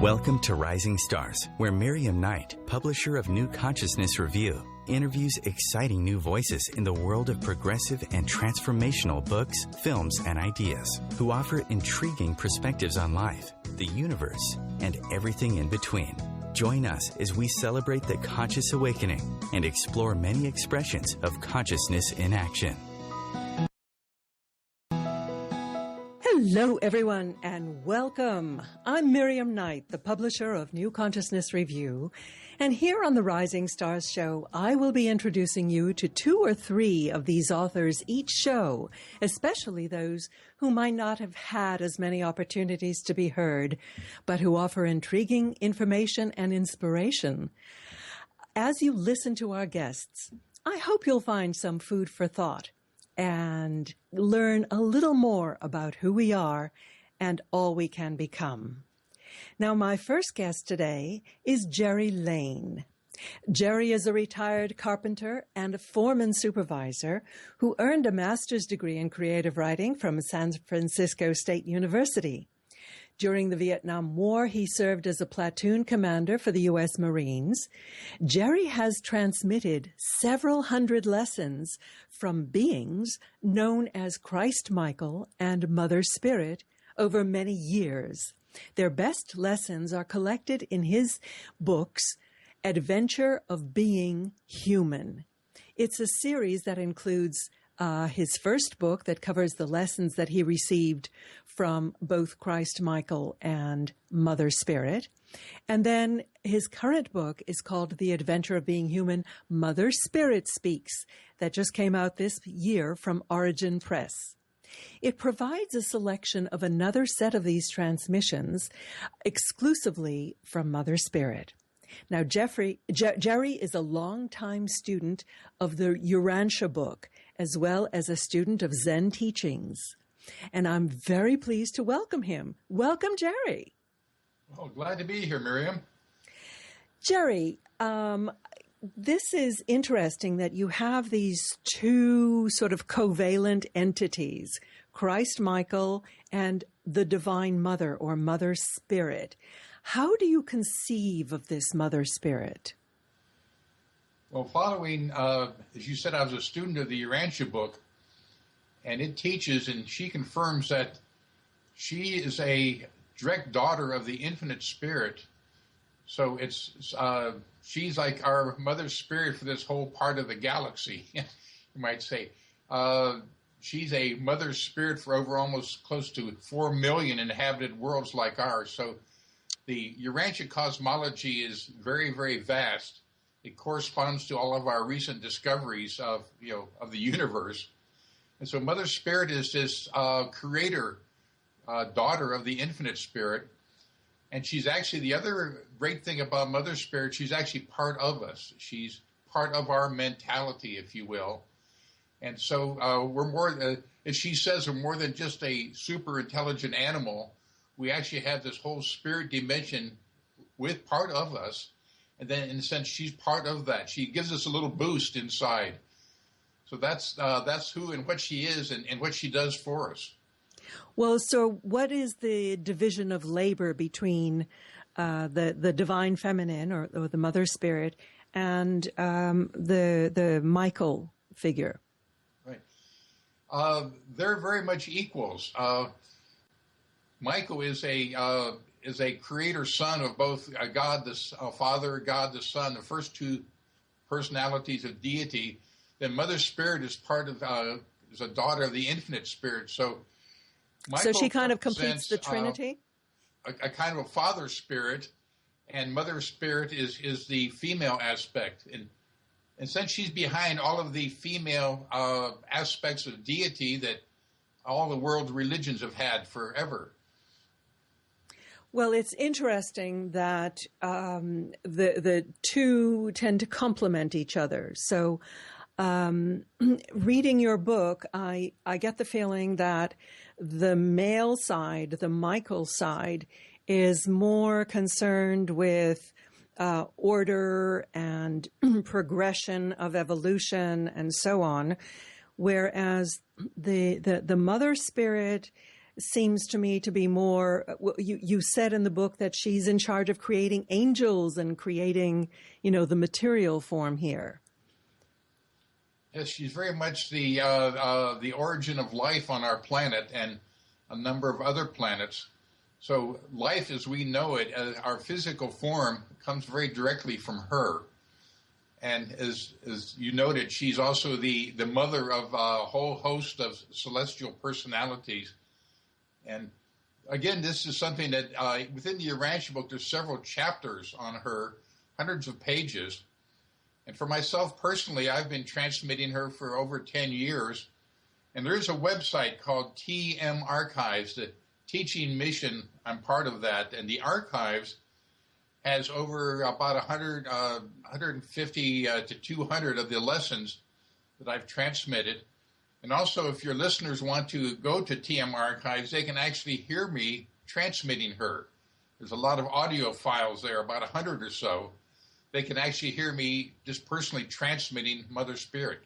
Welcome to Rising Stars, where Miriam Knight, publisher of New Consciousness Review, interviews exciting new voices in the world of progressive and transformational books, films, and ideas, who offer intriguing perspectives on life, the universe, and everything in between. Join us as we celebrate the conscious awakening and explore many expressions of consciousness in action. Hello, everyone, and welcome. I'm Miriam Knight, the publisher of New Consciousness Review, and here on the Rising Stars show, I will be introducing you to 2 or 3 of these authors each show, especially those who might not have had as many opportunities to be heard, but who offer intriguing information and inspiration. As you listen to our guests, I hope you'll find some food for thought and learn a little more about who we are and all we can become. Now, my first guest today is Jerry Lane. Jerry is a retired carpenter and a foreman supervisor who earned a master's degree in creative writing from San Francisco State University. During the Vietnam War, he served as a platoon commander for the U.S. Marines. Jerry has transmitted several hundred lessons from beings known as Christ Michael and Mother Spirit over many years. Their best lessons are collected in his books, Adventure of Being Human. It's a series that includes his first book that covers the lessons that he received from both Christ Michael and Mother Spirit. And then his current book is called The Adventure of Being Human, Mother Spirit Speaks, that just came out this year from Origin Press. It provides a selection of another set of these transmissions exclusively from Mother Spirit. Now, Jerry is a longtime student of the Urantia book, as well as a student of Zen teachings. And I'm very pleased to welcome him. Welcome, Jerry. Oh, glad to be here, Miriam. Jerry, this is interesting that you have these 2 sort of covalent entities, Christ Michael and the Divine Mother or Mother Spirit. How do you conceive of this Mother Spirit? Well, following, as you said, I was a student of the Urantia book, and it teaches, and she confirms that she is a direct daughter of the Infinite Spirit. So she's like our Mother Spirit for this whole part of the galaxy, you might say. She's a Mother Spirit for over almost close to 4 million inhabited worlds like ours. So the Urantia cosmology is very, very vast. It corresponds to all of our recent discoveries of the universe. And so Mother Spirit is this creator, daughter of the Infinite Spirit. And she's actually, the other great thing about Mother Spirit, she's actually part of us. She's part of our mentality, if you will. And so we're more, as she says, we're more than just a super intelligent animal. We actually have this whole spirit dimension with part of us. And then, in a sense, she's part of that. She gives us a little boost inside. So that's who and what she is and what she does for us. Well, so what is the division of labor between the divine feminine or the Mother Spirit and the Michael figure? Right. They're very much equals. Michael is a creator son of both God the Father, God the Son, the first 2 personalities of deity. Then Mother Spirit is part of is a daughter of the Infinite Spirit. So she kind of completes the Trinity? A kind of a Father Spirit, and Mother Spirit is the female aspect. And since she's behind all of the female aspects of deity that all the world's religions have had forever. Well, it's interesting that the 2 tend to complement each other. So reading your book, I get the feeling that the male side, the Michael side, is more concerned with order and progression of evolution and so on, whereas the Mother Spirit seems to me to be more, you said in the book that she's in charge of creating angels and creating, the material form here. Yes, she's very much the origin of life on our planet and a number of other planets. So life as we know it, our physical form, comes very directly from her. And as you noted, she's also the mother of a whole host of celestial personalities. And again, this is something that within the Urantia book, there's several chapters on her, hundreds of pages. And for myself personally, I've been transmitting her for over 10 years. And there is a website called TM Archives, the teaching mission. I'm part of that. And the archives has over about 150 to 200 of the lessons that I've transmitted. And also, if your listeners want to go to TM Archives, they can actually hear me transmitting her. There's a lot of audio files there, about 100 or so. They can actually hear me just personally transmitting Mother Spirit.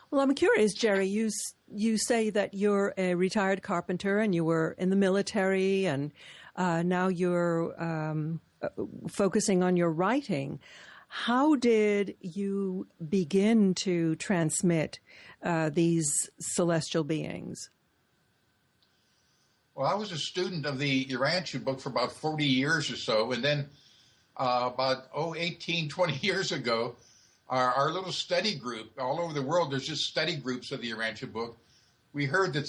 Well, I'm curious, Jerry, you say that you're a retired carpenter and you were in the military, and now you're focusing on your writing. How did you begin to transmit these celestial beings? Well, I was a student of the Urantia book for about 40 years or so, and then about 18, 20 years ago, our little study group, all over the world, there's just study groups of the Urantia book. We heard that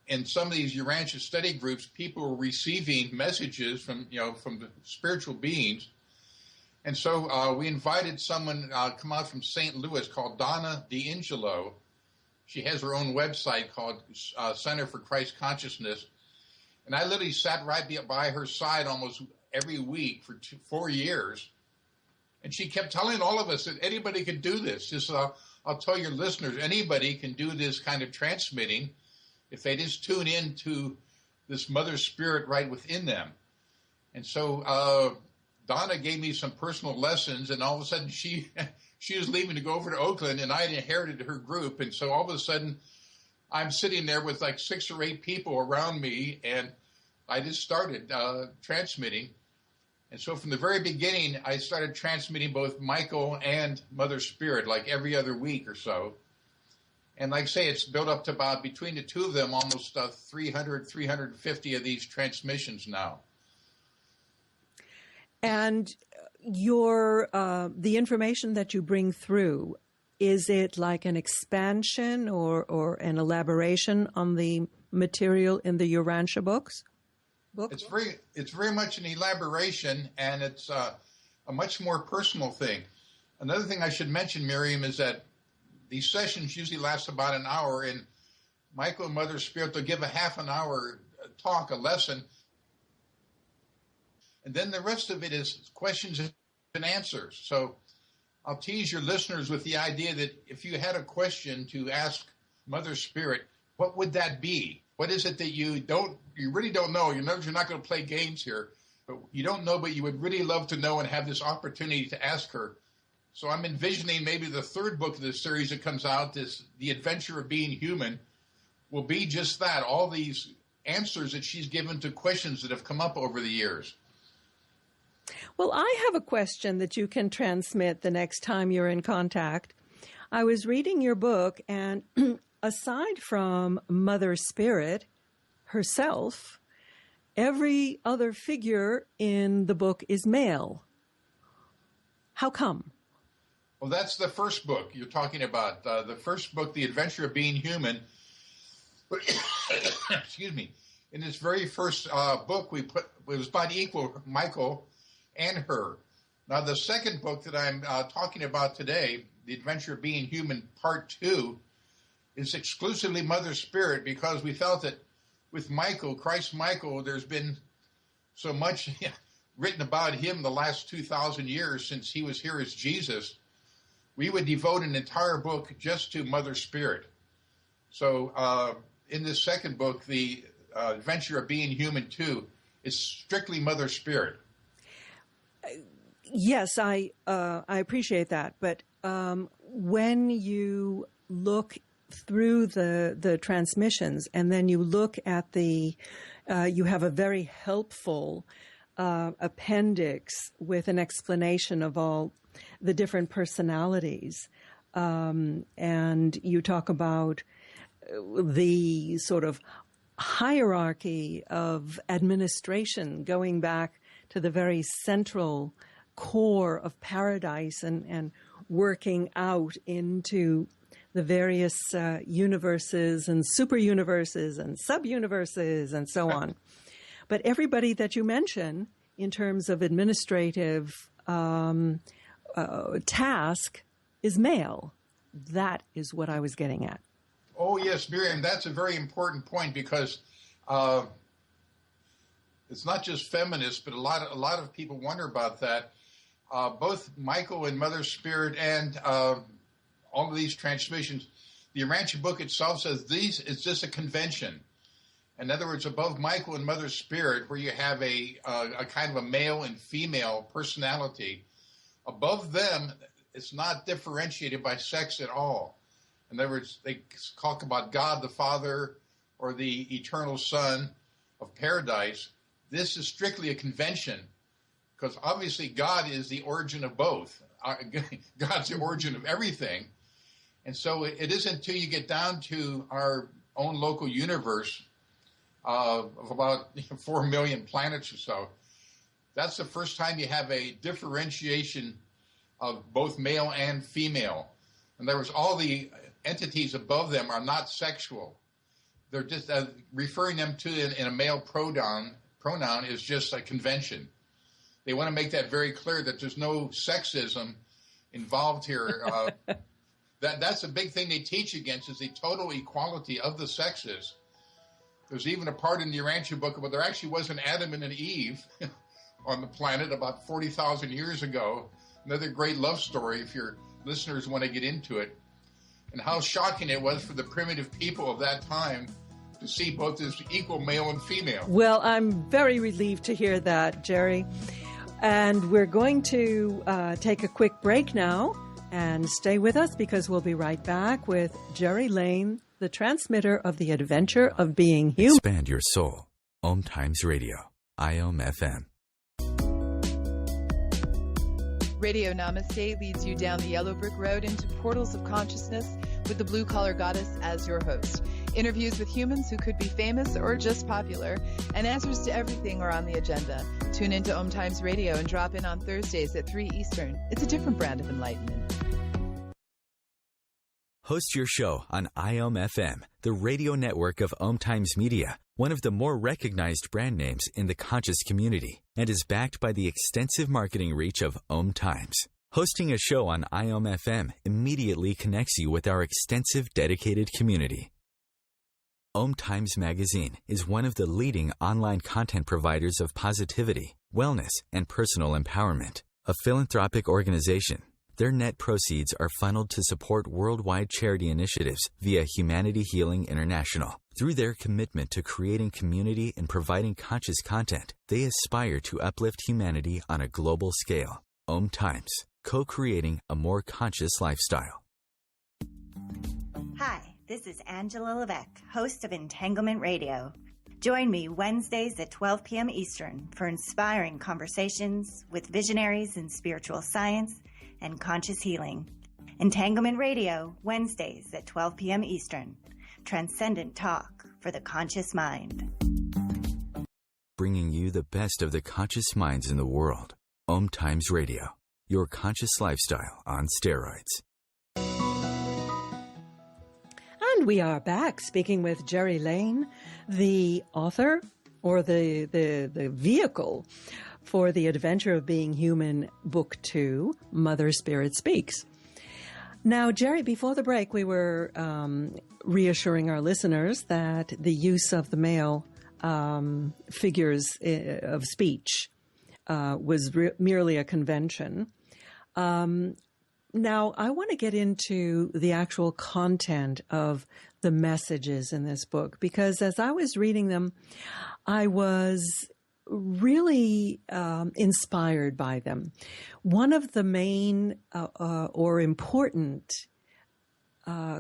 in some of these Urantia study groups, people were receiving messages from the spiritual beings. And so we invited someone come out from St. Louis called Donna D'Angelo. She has her own website called Center for Christ Consciousness. And I literally sat right by her side almost every week for 4 years. And she kept telling all of us that anybody could do this. Just I'll tell your listeners, anybody can do this kind of transmitting if they just tune in to this Mother Spirit right within them. And so Donna gave me some personal lessons, and all of a sudden she was leaving to go over to Oakland, and I had inherited her group. And so all of a sudden I'm sitting there with like 6 or 8 people around me, and I just started transmitting. And so from the very beginning, I started transmitting both Michael and Mother Spirit, like every other week or so. And like I say, it's built up to about, between the two of them, almost 300, 350 of these transmissions now. And the information that you bring through, is it like an expansion or an elaboration on the material in the Urantia books? It's very much an elaboration, and it's a much more personal thing. Another thing I should mention, Miriam, is that these sessions usually last about an hour, and Michael and Mother Spirit, they'll give a half an hour talk, a lesson, and then the rest of it is questions and answers. So I'll tease your listeners with the idea that if you had a question to ask Mother Spirit, what would that be? What is it that you really don't know? You know you're not going to play games here, but you don't know, but you would really love to know and have this opportunity to ask her. So I'm envisioning maybe the third book of this series that comes out, The Adventure of Being Human, will be just that, all these answers that she's given to questions that have come up over the years. Well, I have a question that you can transmit the next time you're in contact. I was reading your book, and aside from Mother Spirit herself, every other figure in the book is male. How come? Well, that's the first book you're talking about. The first book, The Adventure of Being Human. Excuse me. In this very first book, it was about equal, Michael and her. Now, the second book that I'm talking about today, The Adventure of Being Human, Part 2, is exclusively Mother Spirit, because we felt that with Michael, Christ Michael, there's been so much written about him the last 2,000 years since he was here as Jesus. We would devote an entire book just to Mother Spirit. So in this second book, The Adventure of Being Human 2, is strictly Mother Spirit. Yes, I appreciate that. But when you look through the transmissions, and then you look at you have a very helpful appendix with an explanation of all the different personalities. And you talk about the sort of hierarchy of administration going back to the very central core of paradise and working out into the various universes and super universes and sub-universes and so on. But everybody that you mention in terms of administrative task is male. That is what I was getting at. Oh, yes, Miriam, that's a very important point because it's not just feminists, but a lot of people wonder about that. Both Michael and Mother Spirit and all of these transmissions, the Urantia book itself says it's just a convention. In other words, above Michael and Mother Spirit, where you have a kind of a male and female personality, above them, it's not differentiated by sex at all. In other words, they talk about God the Father or the Eternal Son of Paradise. This is strictly a convention because obviously God is the origin of both. God's the origin of everything. And so it isn't until you get down to our own local universe of about 4 million planets or so, that's the first time you have a differentiation of both male and female. In other words, all the entities above them are not sexual. They're just referring them to in a male pronoun is just a convention. They want to make that very clear that there's no sexism involved here. That's a big thing they teach against is the total equality of the sexes. There's even a part in the Urantia book where there actually was an Adam and an Eve on the planet about 40,000 years ago. Another great love story if your listeners want to get into it. And how shocking it was for the primitive people of that time to see both as equal male and female. Well, I'm very relieved to hear that, Jerry. And we're going to take a quick break now and stay with us because we'll be right back with Jerry Lane, the transmitter of the adventure of being human. Expand your soul. Om Times Radio. IOM FM. Radio Namaste leads you down the yellow brick road into portals of consciousness with the blue-collar goddess as your host. Interviews with humans who could be famous or just popular, and answers to everything are on the agenda. Tune into Om Times Radio and drop in on Thursdays at 3 Eastern. It's a different brand of enlightenment. Host your show on IOM FM, the radio network of Om Times Media, one of the more recognized brand names in the conscious community, and is backed by the extensive marketing reach of Om Times. Hosting a show on IOM FM immediately connects you with our extensive dedicated community. Om Times Magazine is one of the leading online content providers of positivity, wellness, and personal empowerment. A philanthropic organization, their net proceeds are funneled to support worldwide charity initiatives via Humanity Healing International. Through their commitment to creating community and providing conscious content, they aspire to uplift humanity on a global scale. Om Times, co-creating a more conscious lifestyle. Hi, this is Angela Levesque, host of Entanglement Radio. Join me Wednesdays at 12 p.m. Eastern for inspiring conversations with visionaries in spiritual science and conscious healing. Entanglement Radio, Wednesdays at 12 p.m. Eastern. Transcendent talk for the conscious mind. Bringing you the best of the conscious minds in the world. Om Times Radio, your conscious lifestyle on steroids. And we are back speaking with Jerry Lane, the author or the vehicle for The Adventure of Being Human, Book 2, Mother Spirit Speaks. Now, Jerry, before the break, we were reassuring our listeners that the use of the male figures of speech was merely a convention. Now, I want to get into the actual content of the messages in this book, because as I was reading them, I was really inspired by them. One of the main or important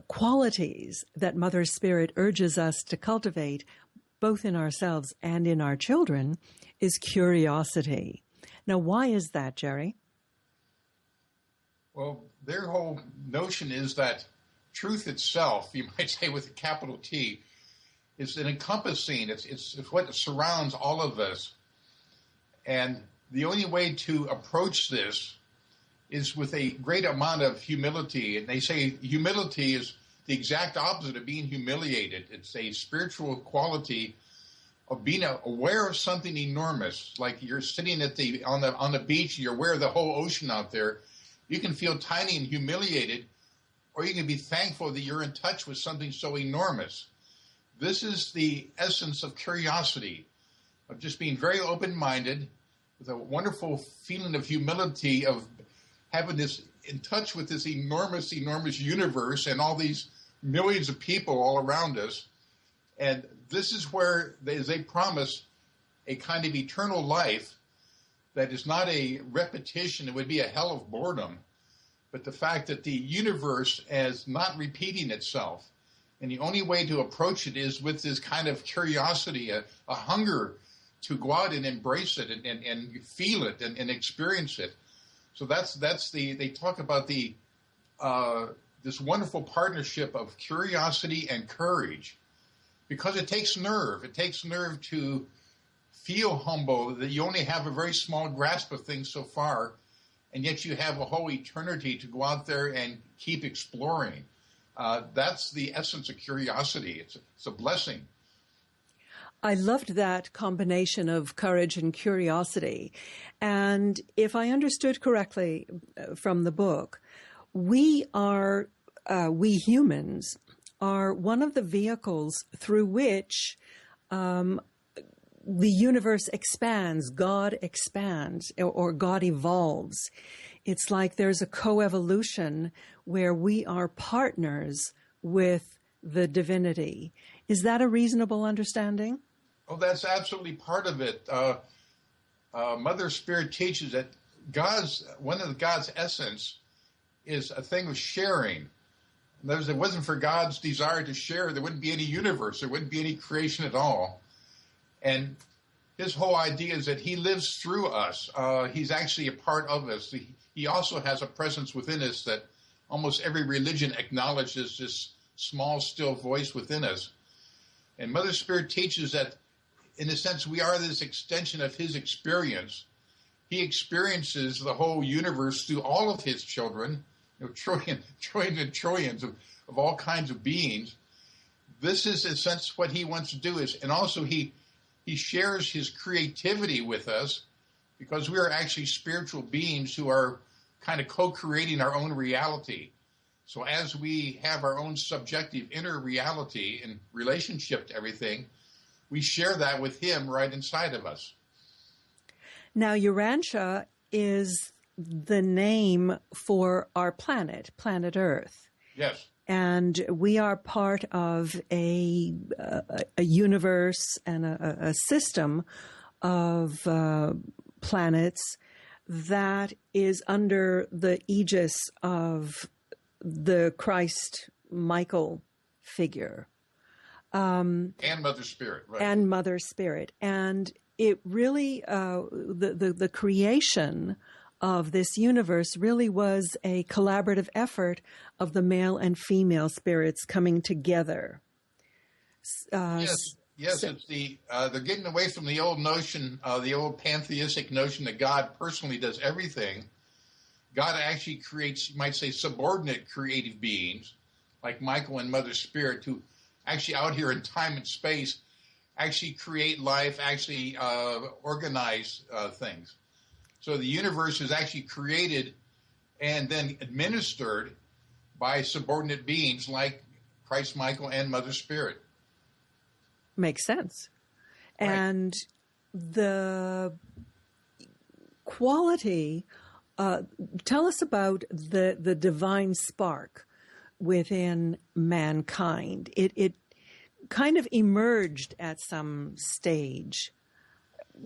qualities that Mother Spirit urges us to cultivate, both in ourselves and in our children, is curiosity. Now, why is that, Jerry? Well, their whole notion is that truth itself, you might say with a capital T, is an encompassing, it's what surrounds all of us. And the only way to approach this is with a great amount of humility. And they say humility is the exact opposite of being humiliated. It's a spiritual quality of being aware of something enormous. Like you're sitting on the beach, you're aware of the whole ocean out there. You can feel tiny and humiliated, or you can be thankful that you're in touch with something so enormous. This is the essence of curiosity, of just being very open-minded, with a wonderful feeling of humility, of having this in touch with this enormous, enormous universe and all these millions of people all around us. And this is where they promise a kind of eternal life that is not a repetition. It would be a hell of boredom. But the fact that the universe is not repeating itself. And the only way to approach it is with this kind of curiosity, a hunger to go out and embrace it and feel it and experience it. So they talk about this wonderful partnership of curiosity and courage, because it takes nerve. It takes nerve to feel humble, that you only have a very small grasp of things so far, and yet you have a whole eternity to go out there and keep exploring. That's the essence of curiosity. It's a blessing. I loved that combination of courage and curiosity. And if I understood correctly from the book, we humans are one of the vehicles through which the universe expands, God expands, or God evolves. It's like there's a coevolution where we are partners with the divinity. Is that a reasonable understanding? Oh, that's absolutely part of it. Mother Spirit teaches that one of God's essence is a thing of sharing. In other words, if it wasn't for God's desire to share, there wouldn't be any universe. There wouldn't be any creation at all. And his whole idea is that he lives through us. He's actually a part of us. He also has a presence within us that almost every religion acknowledges, this small, still voice within us. And Mother Spirit teaches that, in a sense, we are this extension of his experience. He experiences the whole universe through all of his children, trillions and trillions of all kinds of beings. This is, in a sense, what he wants to do. And also he shares his creativity with us, because we are actually spiritual beings who are kind of co-creating our own reality. So as we have our own subjective inner reality in relationship to everything, we share that with him right inside of us. Now, Urantia is the name for our planet Earth. Yes. And we are part of a universe and a system of planets that is under the aegis of the Christ Michael figure. And Mother Spirit, right. And Mother Spirit. And it really, the creation of this universe really was a collaborative effort of the male and female spirits coming together. Yes, it's they're getting away from the old notion, the old pantheistic notion that God personally does everything. God actually creates, you might say, subordinate creative beings, like Michael and Mother Spirit, who actually out here in time and space actually create life, actually organize things. So the universe is actually created and then administered by subordinate beings like Christ Michael and Mother Spirit. Makes sense. Right. And the quality, tell us about the divine spark within mankind. It kind of emerged at some stage.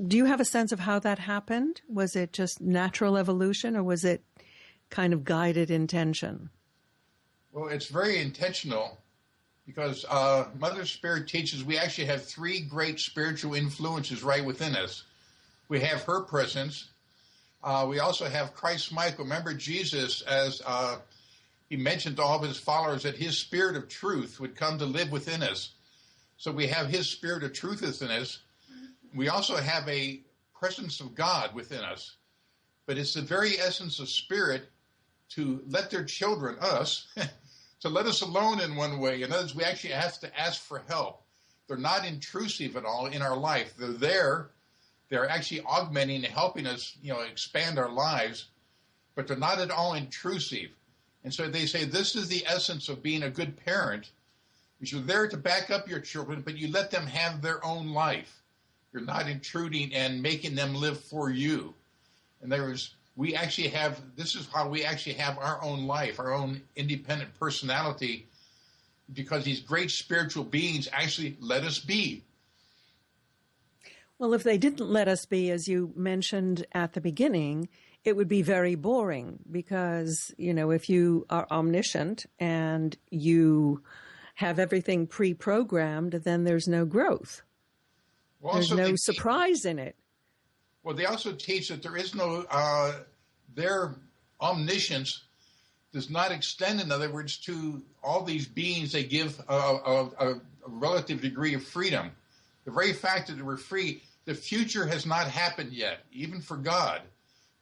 Do you have a sense of how that happened? Was it just natural evolution, or was it kind of guided intention? Well, it's very intentional because Mother Spirit teaches we actually have three great spiritual influences right within us. We have her presence. We also have Christ Michael. Remember Jesus, as he mentioned to all of his followers, that his spirit of truth would come to live within us. So we have his spirit of truth within us. We also have a presence of God within us. But it's the very essence of spirit to let their children, us, to let us alone in one way. In other words, we actually have to ask for help. They're not intrusive at all in our life. They're there. They're actually augmenting and helping us, expand our lives, but they're not at all intrusive. And so they say this is the essence of being a good parent. You're there to back up your children, but you let them have their own life. You're not intruding and making them live for you. And this is how we actually have our own life, our own independent personality, because these great spiritual beings actually let us be. Well, if they didn't let us be, as you mentioned at the beginning, it would be very boring because, if you are omniscient and you have everything pre-programmed, then there's no growth. Well, there's no surprise in it. Well, they also teach that there is no, their omniscience does not extend, in other words, to all these beings. They give a relative degree of freedom. The very fact that we're free, the future has not happened yet, even for God.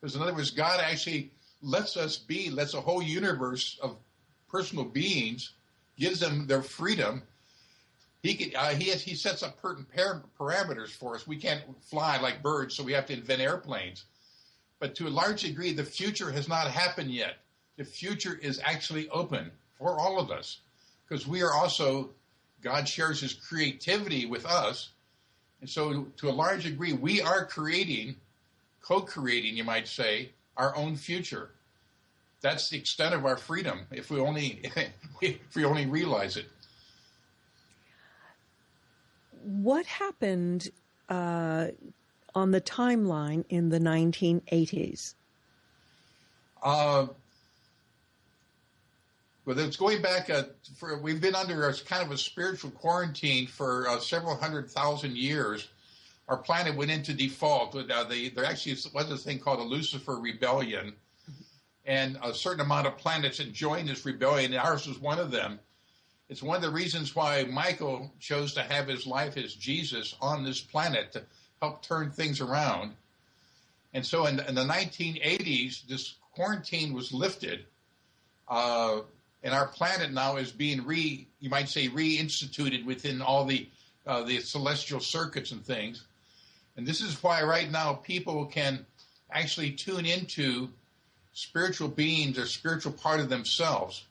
Because in other words, God actually lets us be, lets a whole universe of personal beings, gives them their freedom. He sets up certain parameters for us. We can't fly like birds, so we have to invent airplanes. But to a large degree, the future has not happened yet. The future is actually open for all of us, because we are also, God shares his creativity with us. And so to a large degree, we are co-creating, you might say, our own future. That's the extent of our freedom, if we only realize it. What happened on the timeline in the 1980s? Well, it's going back. We've been under kind of a spiritual quarantine for several 100,000 years. Our planet went into default. There actually was a thing called a Lucifer rebellion, and a certain amount of planets had joined this rebellion, and ours was one of them. It's one of the reasons why Michael chose to have his life as Jesus on this planet to help turn things around. And so in the 1980s, this quarantine was lifted, and our planet now is being reinstituted within all the celestial circuits and things. And this is why right now people can actually tune into spiritual beings or spiritual part of themselves.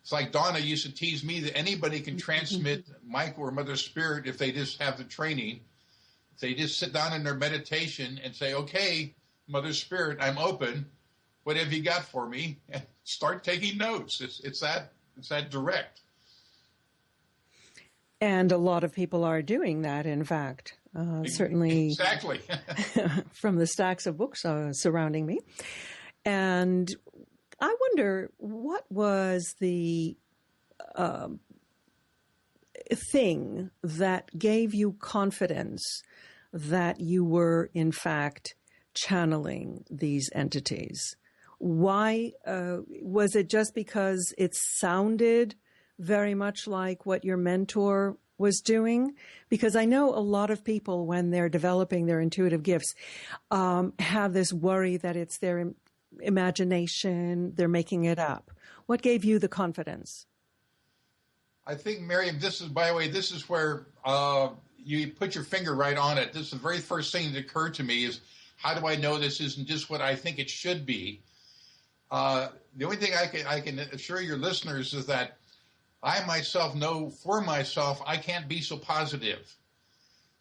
It's like Donna used to tease me that anybody can transmit Michael or Mother Spirit if they just have the training. If they just sit down in their meditation and say, okay, Mother Spirit, I'm open. What have you got for me? And start taking notes. It's that direct. And a lot of people are doing that, in fact. Certainly. Exactly. From the stacks of books surrounding me. And I wonder, what was the thing that gave you confidence that you were, in fact, channeling these entities? Why was it just because it sounded very much like what your mentor was doing? Because I know a lot of people, when they're developing their intuitive gifts, have this worry that it's their imagination, they're making it up. What gave you the confidence? I think, Miriam, this is where you put your finger right on it. This is the very first thing that occurred to me is, how do I know this isn't just what I think it should be? The only thing I can assure your listeners is that I myself know for myself I can't be so positive.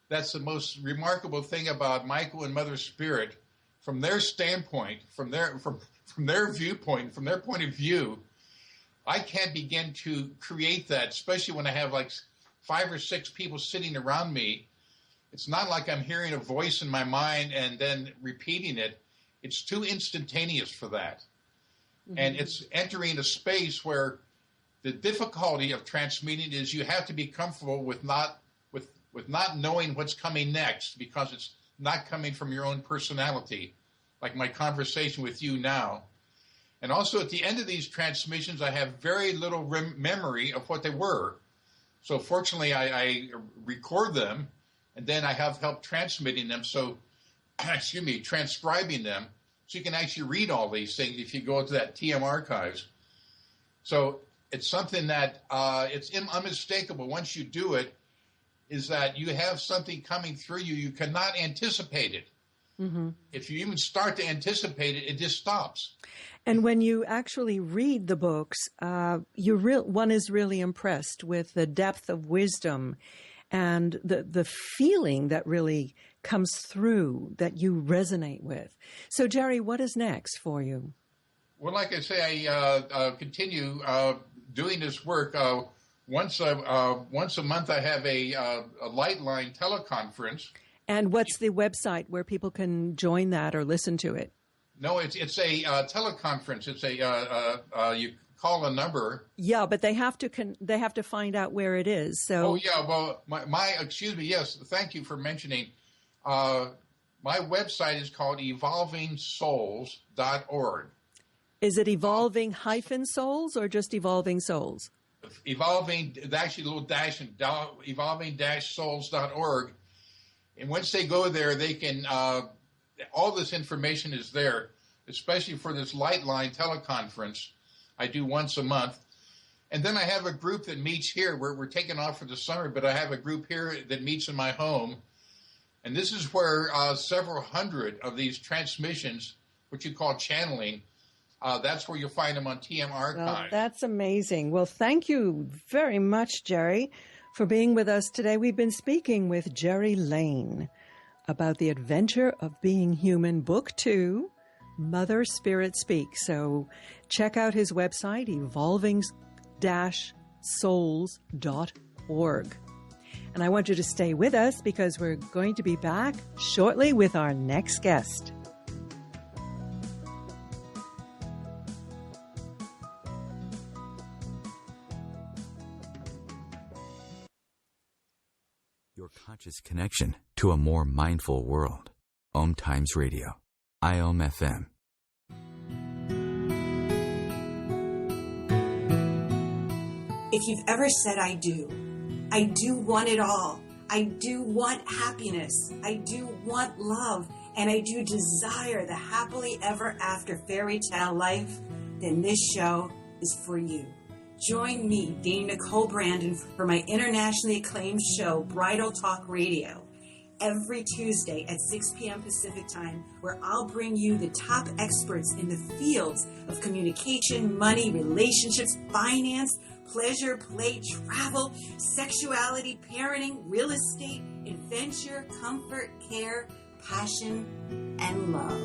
That's the most remarkable thing about Michael and Mother Spirit. From their standpoint, from their viewpoint, from their point of view, I can't begin to create that, especially when I have like 5 or 6 people sitting around me. It's not like I'm hearing a voice in my mind and then repeating it. It's too instantaneous for that. Mm-hmm. And it's entering a space where the difficulty of transmitting is you have to be comfortable with not knowing what's coming next, because it's not coming from your own personality, like my conversation with you now. And also at the end of these transmissions, I have very little memory of what they were. So fortunately, I record them, and then I have help transmitting them. So, transcribing them, so you can actually read all these things if you go to that TM archives. So it's something that it's unmistakable once you do it, is that you have something coming through you. You cannot anticipate it. Mm-hmm. If you even start to anticipate it, it just stops. And when you actually read the books, one is really impressed with the depth of wisdom and the feeling that really comes through that you resonate with. So, Jerry, what is next for you? Well, like I say, I continue doing this work. Once a month, I have a light line teleconference. And what's the website where people can join that or listen to it? No, it's a teleconference. It's you call a number. Yeah, but they have to find out where it is. So. Oh yeah, well, excuse me. Yes, thank you for mentioning. My website is called evolvingsouls.org. Is it evolving-souls or just evolving souls? Evolving, actually a little dash in evolving-souls.org. And once they go there, they can, all this information is there, especially for this light line teleconference I do once a month. And then I have a group that meets here. We're taking off for the summer, but I have a group here that meets in my home. And this is where several hundred of these transmissions, what you call channeling, that's where you'll find them on TM Archive. Well, that's amazing. Well, thank you very much, Jerry, for being with us today. We've been speaking with Jerry Lane about The Adventure of Being Human, Book 2, Mother Spirit Speaks. So check out his website, evolving-souls.org. And I want you to stay with us because we're going to be back shortly with our next guest. Your conscious connection to a more mindful world. Om Times Radio. IOM FM. If you've ever said, I do want it all. I do want happiness. I do want love. And I do desire the happily ever after fairy tale life, then this show is for you. Join me, Dana Nicole Brandon, for my internationally acclaimed show, Bridal Talk Radio, every Tuesday at 6 p.m. Pacific Time, where I'll bring you the top experts in the fields of communication, money, relationships, finance, pleasure, play, travel, sexuality, parenting, real estate, adventure, comfort, care, passion, and love.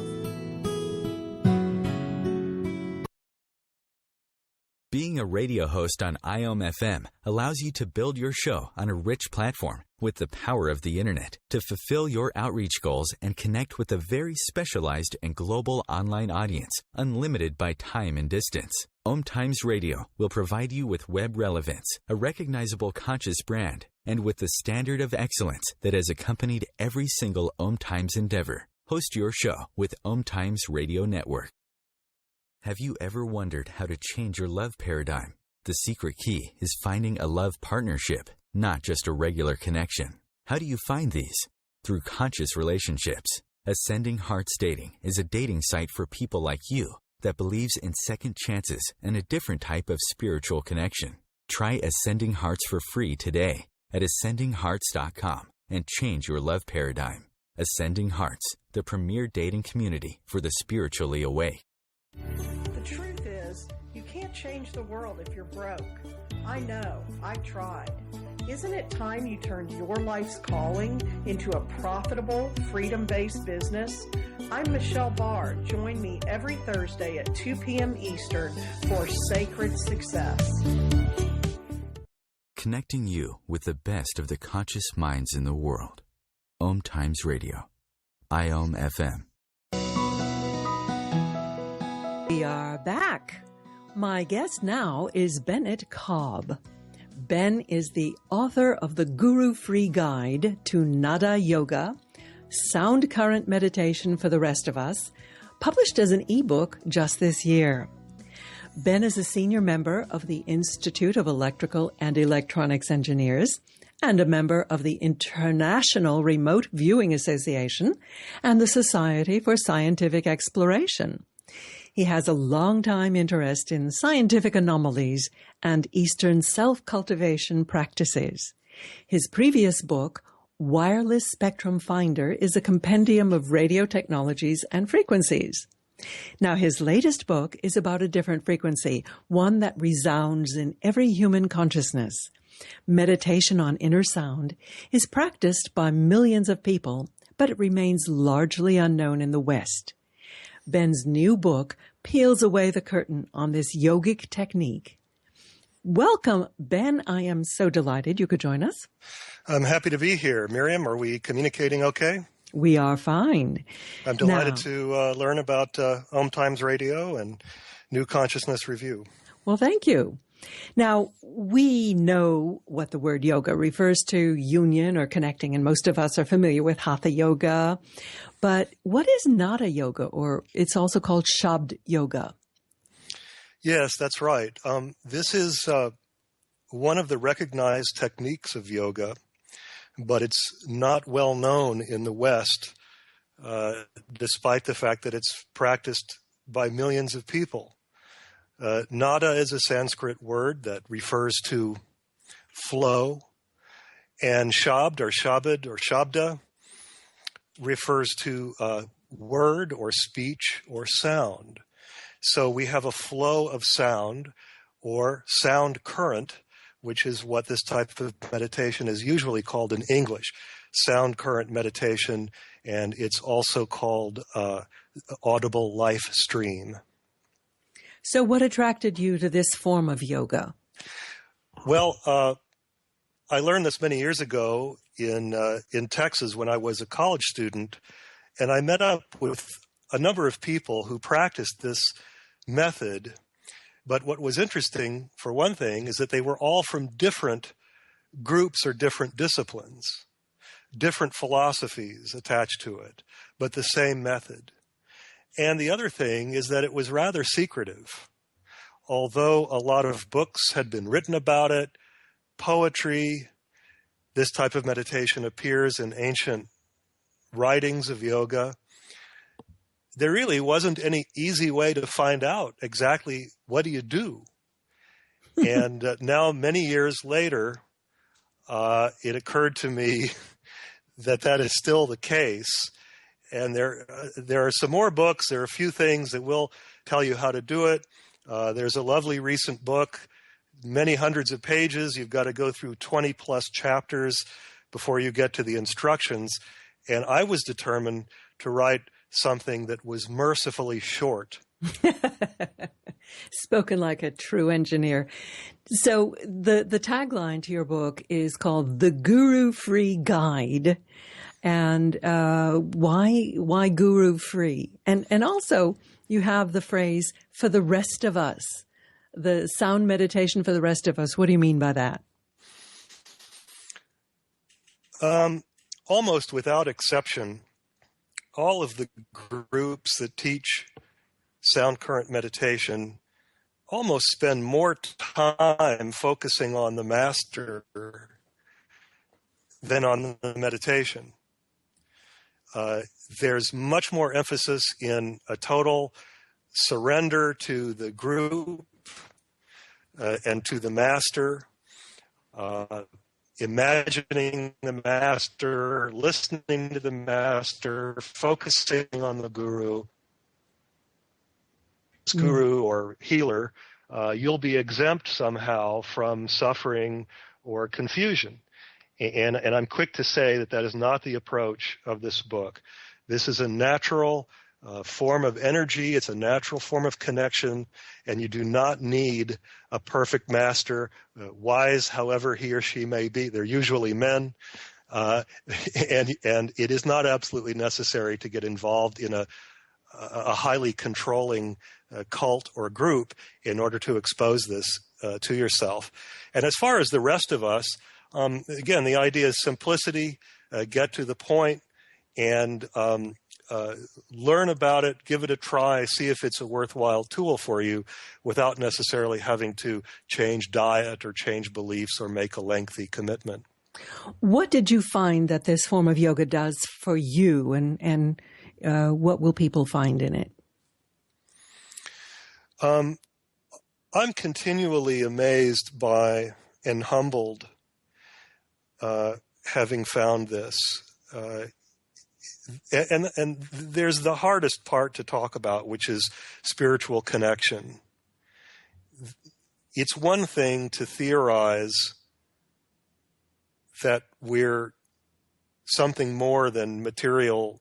Being a radio host on IOM FM allows you to build your show on a rich platform with the power of the internet to fulfill your outreach goals and connect with a very specialized and global online audience, unlimited by time and distance. Om Times Radio will provide you with web relevance, a recognizable conscious brand, and with the standard of excellence that has accompanied every single Om Times endeavor. Host your show with Om Times Radio Network. Have you ever wondered how to change your love paradigm? The secret key is finding a love partnership, not just a regular connection. How do you find these? Through conscious relationships. Ascending Hearts Dating is a dating site for people like you that believes in second chances and a different type of spiritual connection. Try Ascending Hearts for free today at ascendinghearts.com and change your love paradigm. Ascending Hearts, the premier dating community for the spiritually awake. The truth is, you can't change the world if you're broke. I know, I tried. Isn't it time you turned your life's calling into a profitable, freedom-based business? I'm Michelle Barr. Join me every Thursday at 2 p.m. Eastern for Sacred Success. Connecting you with the best of the conscious minds in the world. Om Times Radio. IOM FM. We are back My guest now is Bennett Kobb. Ben is the author of the Guru-Free Guide to Nada Yoga, Sound Current Meditation for the Rest of Us, published as an ebook just this year. Ben is a senior member of the Institute of Electrical and Electronics Engineers and a member of the International Remote Viewing Association and the Society for Scientific Exploration. He has a long-time interest in scientific anomalies and Eastern self-cultivation practices. His previous book, Wireless Spectrum Finder, is a compendium of radio technologies and frequencies. Now, his latest book is about a different frequency, one that resounds in every human consciousness. Meditation on inner sound is practiced by millions of people, but it remains largely unknown in the West. Ben's new book peels away the curtain on this yogic technique. Welcome, Ben. I am so delighted you could join us. I'm happy to be here. Miriam, are we communicating okay? We are fine. I'm delighted to learn about Om Times Radio and New Consciousness Review. Well, thank you. Now, we know what the word yoga refers to, union or connecting, and most of us are familiar with Hatha Yoga. But what is Nada Yoga, or it's also called Shabd Yoga? Yes, that's right. This is one of the recognized techniques of yoga, but it's not well known in the West, despite the fact that it's practiced by millions of people. Nada is a Sanskrit word that refers to flow, and Shabd or Shabad or Shabda refers to word or speech or sound. So we have a flow of sound or sound current, which is what this type of meditation is usually called in English, sound current meditation, and it's also called audible life stream. So what attracted you to this form of yoga? Well, I learned this many years ago in Texas when I was a college student, and I met up with a number of people who practiced this method. But what was interesting, for one thing, is that they were all from different groups or different disciplines, different philosophies attached to it, but the same method. And the other thing is that it was rather secretive. Although a lot of books had been written about it, poetry, this type of meditation appears in ancient writings of yoga, there really wasn't any easy way to find out exactly what do you do. And now, many years later, it occurred to me that is still the case. And there are some more books. There are a few things that will tell you how to do it. There's a lovely recent book, many hundreds of pages. You've got to go through 20-plus chapters before you get to the instructions. And I was determined to write something that was mercifully short. Spoken like a true engineer. So the tagline to your book is called The Guru-Free Guide. And why guru-free? And also you have the phrase, for the rest of us, the sound meditation for the rest of us. What do you mean by that? Almost without exception, all of the groups that teach sound current meditation almost spend more time focusing on the master than on the meditation. There's much more emphasis in a total surrender to the group and to the master, imagining the master, listening to the master, focusing on the guru. Guru or healer, you'll be exempt somehow from suffering or confusion. And I'm quick to say that is not the approach of this book. This is a natural form of energy. It's a natural form of connection, and you do not need a perfect master, wise however he or she may be. They're usually men, and it is not absolutely necessary to get involved in a a highly controlling cult or group in order to expose this to yourself. And as far as the rest of us, again, the idea is simplicity, get to the point, and learn about it, give it a try, see if it's a worthwhile tool for you without necessarily having to change diet or change beliefs or make a lengthy commitment. What did you find that this form of yoga does for you, and what will people find in it? I'm continually amazed by and humbled having found this. And there's the hardest part to talk about, which is spiritual connection. It's one thing to theorize that we're something more than material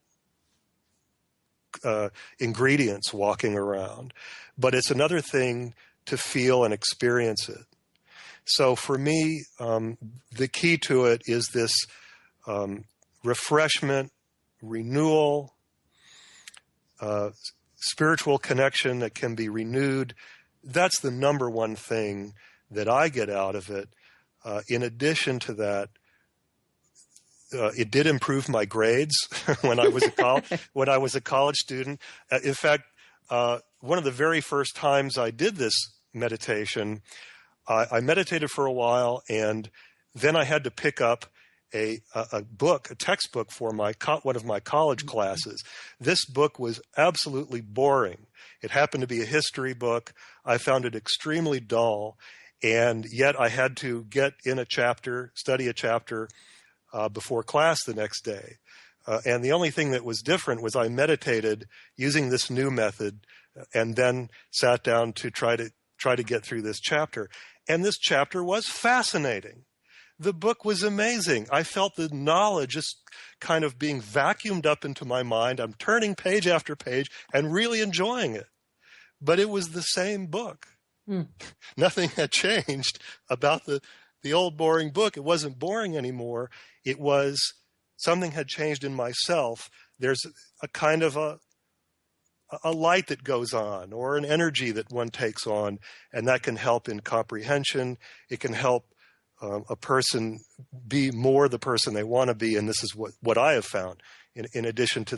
ingredients walking around, but it's another thing to feel and experience it. So for me, the key to it is this refreshment, renewal, spiritual connection that can be renewed. That's the number one thing that I get out of it. In addition to that, it did improve my grades when I was a college student. In fact, one of the very first times I did this meditation, I meditated for a while, and then I had to pick up a textbook for one of my college classes. This book was absolutely boring. It happened to be a history book. I found it extremely dull, and yet I had to get in a chapter, study a chapter before class the next day. And the only thing that was different was I meditated using this new method, and then sat down to try to get through this chapter. And this chapter was fascinating. The book was amazing. I felt the knowledge just kind of being vacuumed up into my mind. I'm turning page after page and really enjoying it. But it was the same book. Nothing had changed about the old boring book. It wasn't boring anymore. It was something had changed in myself. There's a kind of a light that goes on, or an energy that one takes on, and that can help in comprehension. It can help a person be more the person they want to be, and this is what I have found, in addition to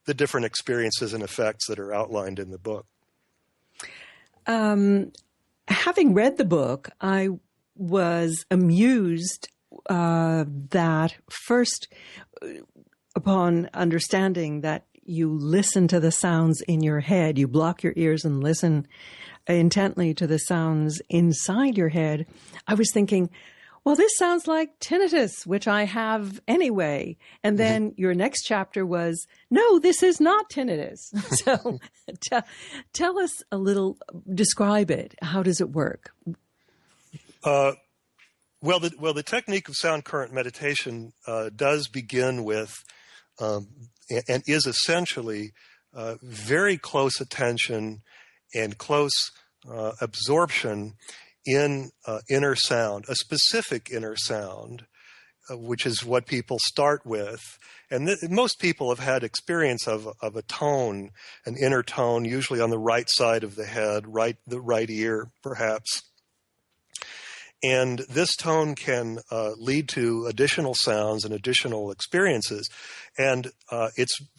the different experiences and effects that are outlined in the book. Having read the book, I was amused that first, upon understanding that you listen to the sounds in your head, you block your ears and listen intently to the sounds inside your head, I was thinking, well, this sounds like tinnitus, which I have anyway. And then your next chapter was, no, this is not tinnitus. So tell us a little, describe it. How does it work? Well, the technique of sound current meditation does begin with and is essentially very close attention and close absorption in inner sound, a specific inner sound, which is what people start with. And most people have had experience of a tone, an inner tone, usually on the right side of the head, the right ear, perhaps. And this tone can lead to additional sounds and additional experiences. And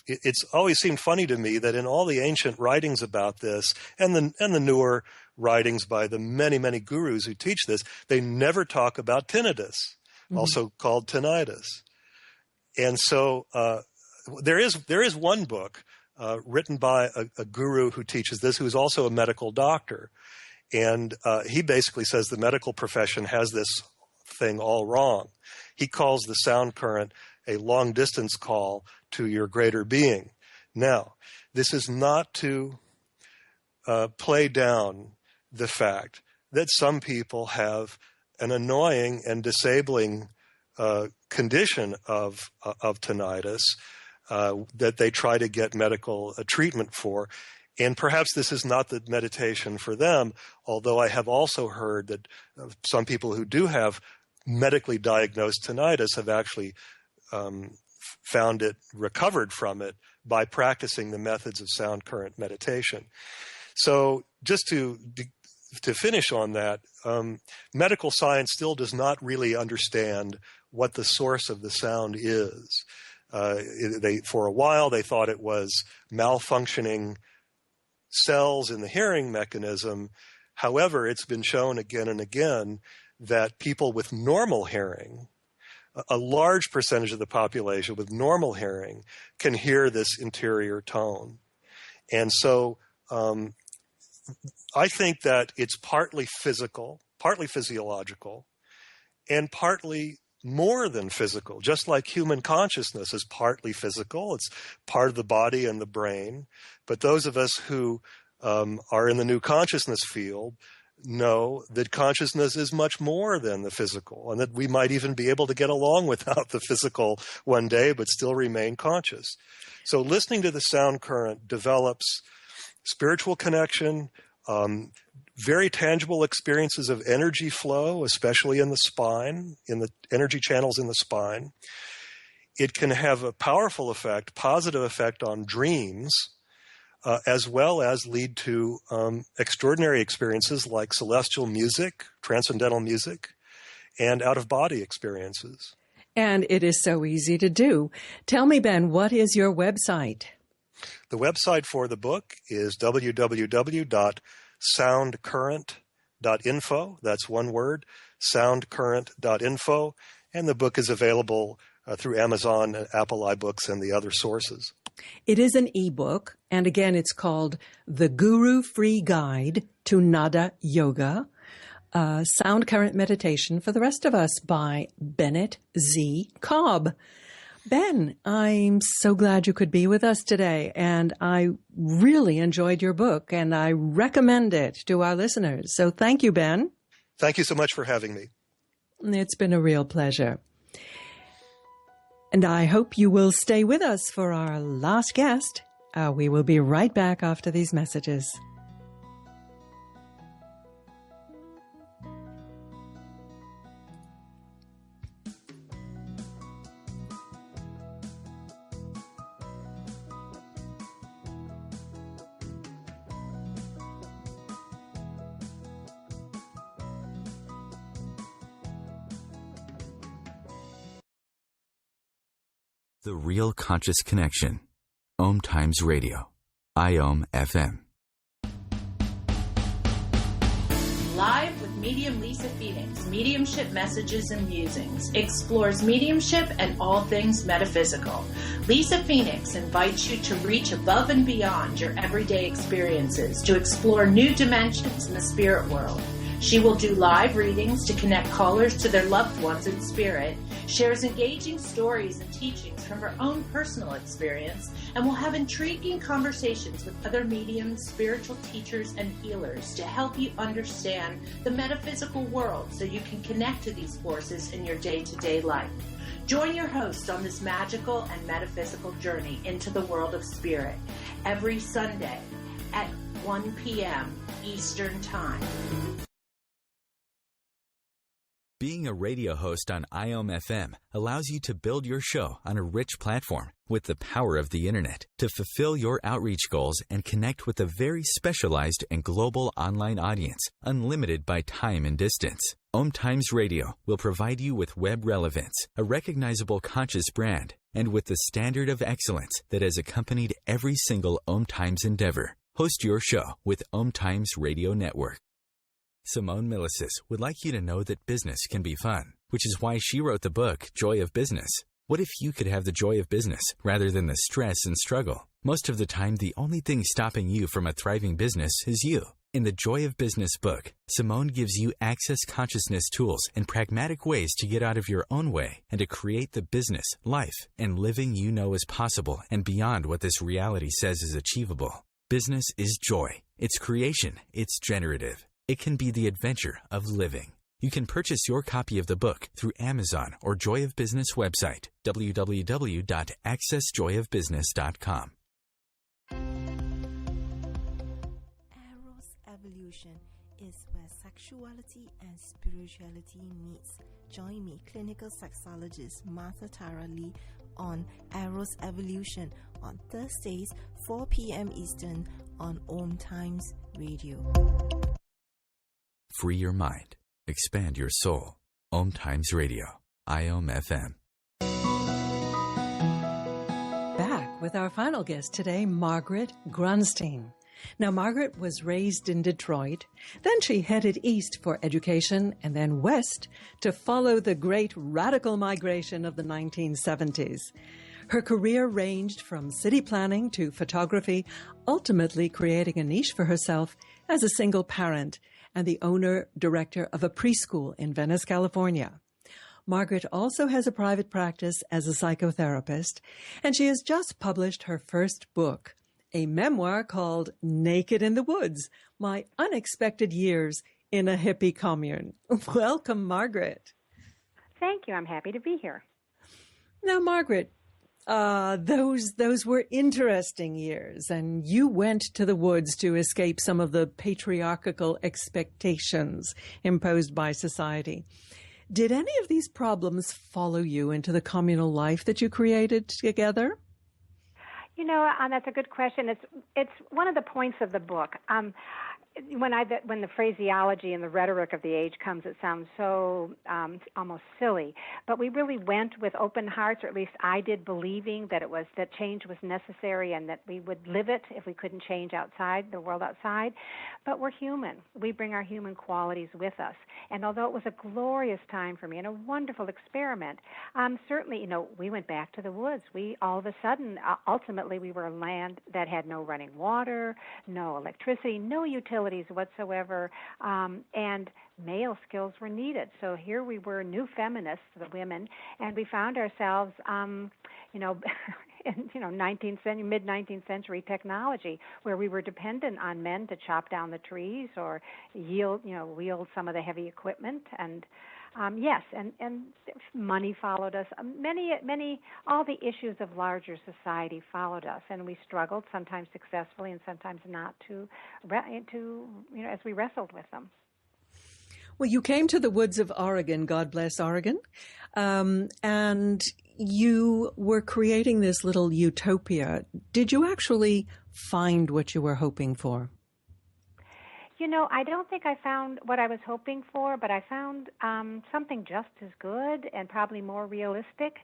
it's always seemed funny to me that in all the ancient writings about this, and the newer writings by the many, many gurus who teach this, they never talk about tinnitus, also called tinnitus. And so there is one book written by a guru who teaches this, who is also a medical doctor. And he basically says the medical profession has this thing all wrong. He calls the sound current a long-distance call to your greater being. Now, this is not to play down the fact that some people have an annoying and disabling condition of tinnitus that they try to get medical treatment for. And perhaps this is not the meditation for them, although I have also heard that some people who do have medically diagnosed tinnitus have actually found it, recovered from it by practicing the methods of sound current meditation. So just to finish on that, medical science still does not really understand what the source of the sound is. For a while, they thought it was malfunctioning cells in the hearing mechanism. However, it's been shown again and again that people with normal hearing, a large percentage of the population with normal hearing, can hear this interior tone. And so I think that it's partly physical, partly physiological, and partly more than physical. Just like human consciousness is partly physical, it's part of the body and the brain. But those of us who are in the new consciousness field know that consciousness is much more than the physical, and that we might even be able to get along without the physical one day, but still remain conscious. So listening to the sound current develops spiritual connection, very tangible experiences of energy flow, especially in the spine, in the energy channels in the spine. It can have a powerful effect, positive effect on dreams, as well as lead to extraordinary experiences like celestial music, transcendental music, and out-of-body experiences. And it is so easy to do. Tell me, Ben, what is your website? The website for the book is www.soundcurrent.info. That's one word, soundcurrent.info. And the book is available through Amazon, Apple iBooks, and the other sources. It is an ebook, and again, it's called The Guru Free Guide to Nada Yoga, Sound Current Meditation for the Rest of Us by Bennett Kobb. Ben, I'm so glad you could be with us today, and I really enjoyed your book, and I recommend it to our listeners. So thank you, Ben. Thank you so much for having me. It's been a real pleasure. And I hope you will stay with us for our last guest. We will be right back after these messages. The Real Conscious Connection. Om Times Radio. IOM FM. Live with medium Lisa Phoenix, Mediumship Messages and Musings, explores mediumship and all things metaphysical. Lisa Phoenix invites you to reach above and beyond your everyday experiences, to explore new dimensions in the spirit world. She will do live readings to connect callers to their loved ones in spirit, shares engaging stories and teachings from her own personal experience, and will have intriguing conversations with other mediums, spiritual teachers, and healers to help you understand the metaphysical world so you can connect to these forces in your day-to-day life. Join your host on this magical and metaphysical journey into the world of spirit every Sunday at 1 p.m. Eastern Time. Being a radio host on IOM FM allows you to build your show on a rich platform with the power of the internet to fulfill your outreach goals and connect with a very specialized and global online audience, unlimited by time and distance. Om Times Radio will provide you with web relevance, a recognizable conscious brand, and with the standard of excellence that has accompanied every single Om Times endeavor. Host your show with Om Times Radio Network. Simone Milicis would like you to know that business can be fun, which is why she wrote the book, Joy of Business. What if you could have the joy of business rather than the stress and struggle? Most of the time, the only thing stopping you from a thriving business is you. In the Joy of Business book, Simone gives you access consciousness tools and pragmatic ways to get out of your own way and to create the business, life, and living you know is possible and beyond what this reality says is achievable. Business is joy. It's creation. It's generative. It can be the adventure of living. You can purchase your copy of the book through Amazon or Joy of Business website, www.accessjoyofbusiness.com. Eros Evolution is where sexuality and spirituality meets. Join me, clinical sexologist Martha Tara Lee, on Arrow's Evolution on Thursdays, 4 p.m. Eastern on Om Times Radio. Free your mind. Expand your soul. Om Times Radio. IOM FM. Back with our final guest today, Margaret Grundstein. Now, Margaret was raised in Detroit. Then she headed east for education and then west to follow the great radical migration of the 1970s. Her career ranged from city planning to photography, ultimately creating a niche for herself as a single parent and the owner-director of a preschool in Venice, California. Margaret also has a private practice as a psychotherapist, and she has just published her first book, a memoir called Naked in the Woods, My Unexpected Years in a Hippie Commune. Welcome, Margaret. Thank you. I'm happy to be here. Now, Margaret, those were interesting years, and you went to the woods to escape some of the patriarchal expectations imposed by society. Did any of these problems follow you into the communal life that you created together? You know, that's a good question. It's one of the points of the book. When the phraseology and the rhetoric of the age comes, it sounds so almost silly. But we really went with open hearts, or at least I did, believing that that change was necessary and that we would live it if we couldn't change the world outside. But we're human. We bring our human qualities with us. And although it was a glorious time for me and a wonderful experiment, certainly, we went back to the woods. We all of a sudden, ultimately, we were a land that had no running water, no electricity, no utilities whatsoever, and male skills were needed. So here we were, new feminists, the women, and we found ourselves, in mid-19th century technology, where we were dependent on men to chop down the trees or wield some of the heavy equipment. And yes, and money followed us. All the issues of larger society followed us, and we struggled, sometimes successfully and sometimes not, as we wrestled with them. Well, you came to the woods of Oregon, God bless Oregon, and you were creating this little utopia. Did you actually find what you were hoping for? I don't think I found what I was hoping for, but I found something just as good and probably more realistic.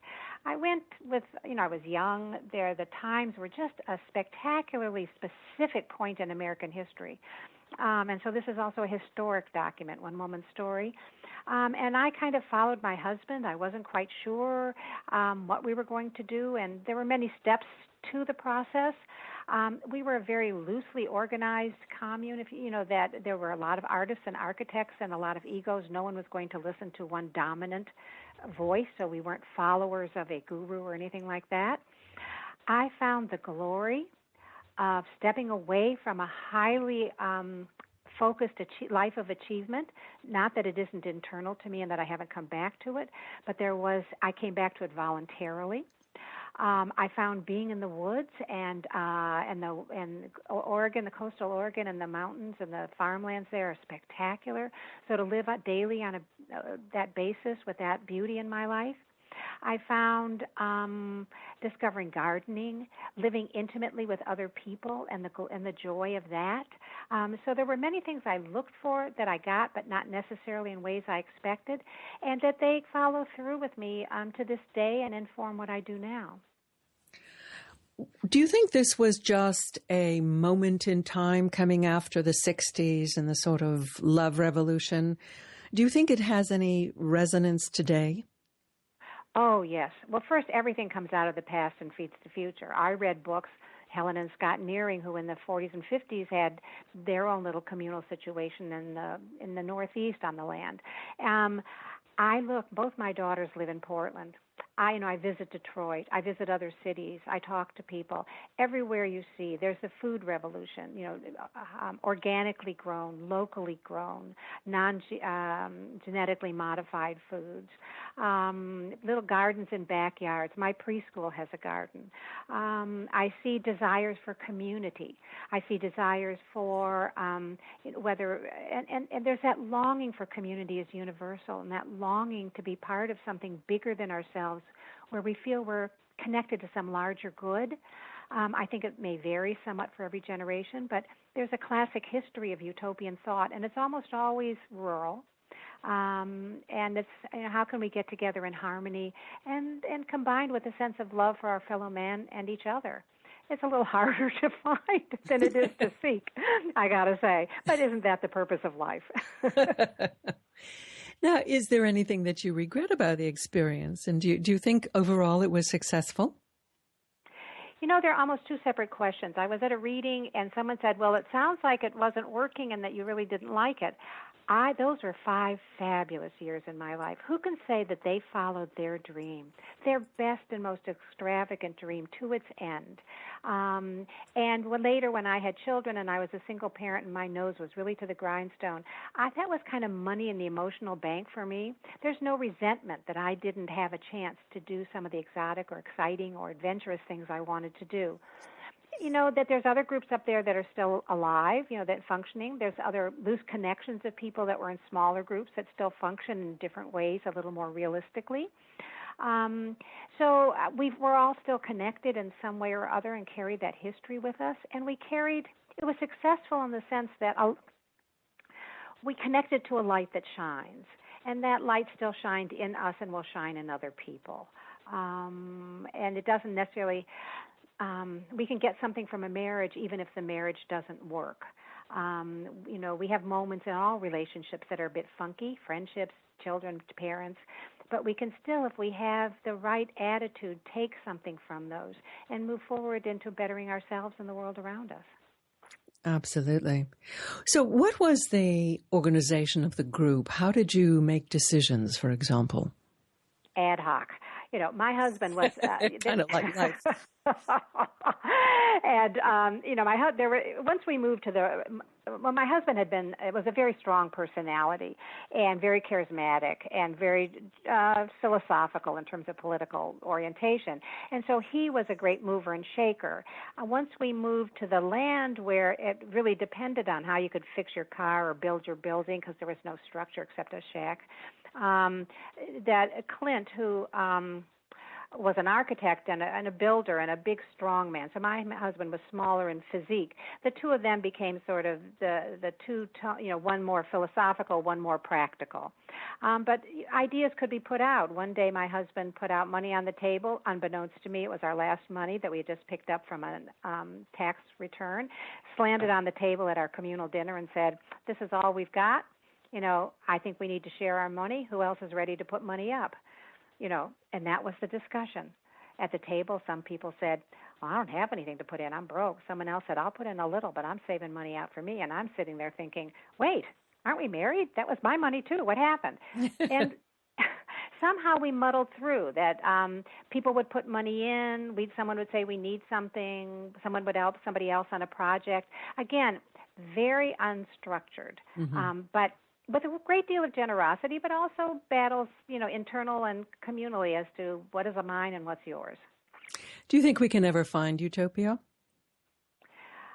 I went with, I was young. The times were just a spectacularly specific point in American history. And so this is also a historic document, one woman's story. And I kind of followed my husband. I wasn't quite sure what we were going to do, and there were many steps to the process. We were a very loosely organized commune, that there were a lot of artists and architects and a lot of egos. No one was going to listen to one dominant voice, so we weren't followers of a guru or anything like that. I found the glory of stepping away from a highly focused life of achievement. Not that it isn't internal to me and that I haven't come back to it, but I came back to it voluntarily. I found being in the woods and Oregon, the coastal Oregon, and the mountains and the farmlands there are spectacular. So to live daily on that basis with that beauty in my life. I found discovering gardening, living intimately with other people, and the joy of that. So there were many things I looked for that I got, but not necessarily in ways I expected, and that they follow through with me to this day and inform what I do now. Do you think this was just a moment in time coming after the 60s and the sort of love revolution? Do you think it has any resonance today? Oh, yes. Well, first, everything comes out of the past and feeds the future. I read books, Helen and Scott Nearing, who in the 40s and 50s had their own little communal situation in the Northeast on the land. Both my daughters live in Portland. I visit Detroit. I visit other cities. I talk to people. Everywhere you see, there's the food revolution, organically grown, locally grown, genetically modified foods, little gardens in backyards. My preschool has a garden. I see desires for community. I see desires for and there's that longing for community is universal, and that longing to be part of something bigger than ourselves where we feel we're connected to some larger good. I think it may vary somewhat for every generation, but there's a classic history of utopian thought, and it's almost always rural. And it's, how can we get together in harmony and combined with a sense of love for our fellow man and each other. It's a little harder to find than it is to seek, I gotta say. But isn't that the purpose of life? Now, is there anything that you regret about the experience? And do you think overall it was successful? They're almost two separate questions. I was at a reading and someone said, well, it sounds like it wasn't working and that you really didn't like it. Those were 5 fabulous years in my life. Who can say that they followed their dream, their best and most extravagant dream to its end? And later when I had children and I was a single parent and my nose was really to the grindstone, that was kind of money in the emotional bank for me. There's no resentment that I didn't have a chance to do some of the exotic or exciting or adventurous things I wanted to do. That there's other groups up there that are still alive, that functioning. There's other loose connections of people that were in smaller groups that still function in different ways, a little more realistically. So we're all still connected in some way or other and carried that history with us. And it was successful in the sense that we connected to a light that shines. And that light still shined in us and will shine in other people. And it doesn't necessarily... we can get something from a marriage even if the marriage doesn't work. We have moments in all relationships that are a bit funky, friendships, children, parents, but we can still, if we have the right attitude, take something from those and move forward into bettering ourselves and the world around us. Absolutely. So what was the organization of the group? How did you make decisions, for example? Ad hoc. My husband was kind of like life. And once we moved to my husband was a very strong personality and very charismatic and very philosophical in terms of political orientation. And so he was a great mover and shaker. Once we moved to the land where it really depended on how you could fix your car or build your building because there was no structure except a shack, that Clint, who was an architect and a builder and a big, strong man. So my husband was smaller in physique. The two of them became sort of the two, one more philosophical, one more practical. But ideas could be put out. One day my husband put out money on the table. Unbeknownst to me, it was our last money that we had just picked up from a tax return, slammed it on the table at our communal dinner and said, this is all we've got. I think we need to share our money. Who else is ready to put money up? And that was the discussion. At the table, some people said, well, I don't have anything to put in. I'm broke. Someone else said, I'll put in a little, but I'm saving money out for me. And I'm sitting there thinking, wait, aren't we married? That was my money, too. What happened? And somehow we muddled through that. People would put money in. Someone would say we need something. Someone would help somebody else on a project. Again, very unstructured, but with a great deal of generosity, but also battles, internal and communally as to what is mine and what's yours. Do you think we can ever find utopia?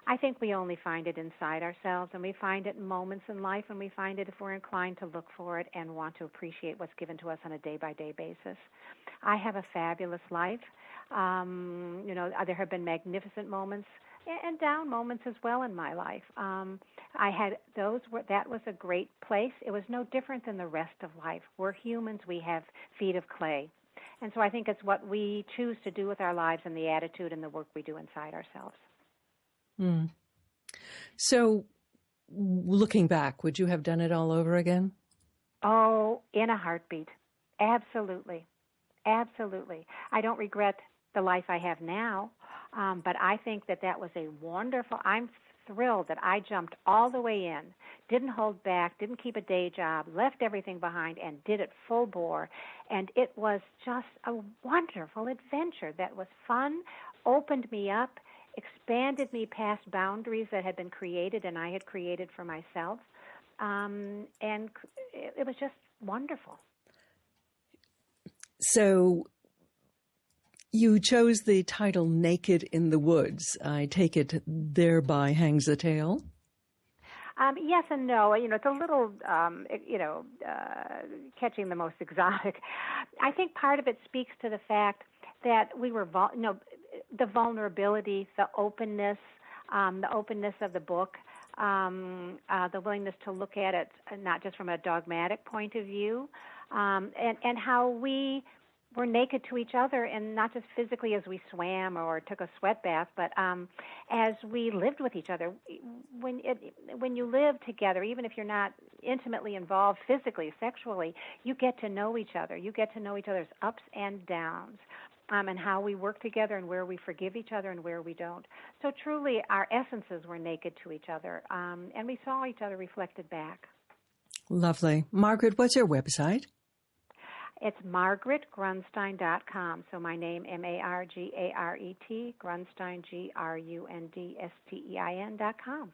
I think we only find it inside ourselves, and we find it in moments in life, and we find it if we're inclined to look for it and want to appreciate what's given to us on a day-by-day basis. I have a fabulous life. There have been magnificent moments and down moments as well in my life. I had that was a great place. It was no different than the rest of life. We're humans. We have feet of clay. And so I think it's what we choose to do with our lives and the attitude and the work we do inside ourselves. Mm. So looking back, would you have done it all over again? Oh, in a heartbeat. Absolutely. Absolutely. I don't regret the life I have now. But I think that was I'm thrilled that I jumped all the way in, didn't hold back, didn't keep a day job, left everything behind, and did it full bore. And it was just a wonderful adventure that was fun, opened me up, expanded me past boundaries that had been created and I had created for myself. And it was just wonderful. So you chose the title Naked in the Woods. I take it thereby hangs a tale? Yes and no. It's a little, catching the most exotic. I think part of it speaks to the fact that we were, the vulnerability, the openness of the book, the willingness to look at it not just from a dogmatic point of view, and how we were naked to each other, and not just physically as we swam or took a sweat bath, but as we lived with each other. When you live together, even if you're not intimately involved physically, sexually, you get to know each other. You get to know each other's ups and downs, and how we work together and where we forgive each other and where we don't. So truly, our essences were naked to each other, and we saw each other reflected back. Lovely. Margaret, what's your website? It's margaretgrundstein.com. So my name, Margaret, Grundstein, Grundstein.com.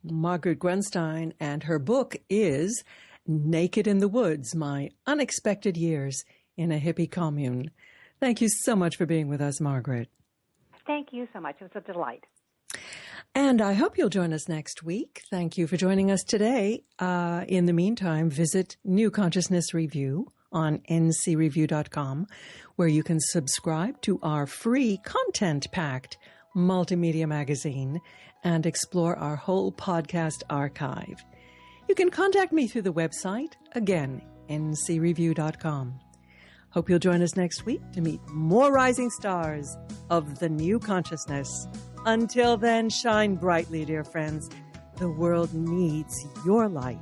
Margaret Grundstein, and her book is Naked in the Woods, My Unexpected Years in a Hippie Commune. Thank you so much for being with us, Margaret. Thank you so much. It was a delight. And I hope you'll join us next week. Thank you for joining us today. In the meantime, visit New Consciousness Review on ncreview.com, where you can subscribe to our free content-packed multimedia magazine and explore our whole podcast archive. You can contact me through the website, again, ncreview.com. Hope you'll join us next week to meet more rising stars of the new consciousness. Until then, shine brightly, dear friends. The world needs your light.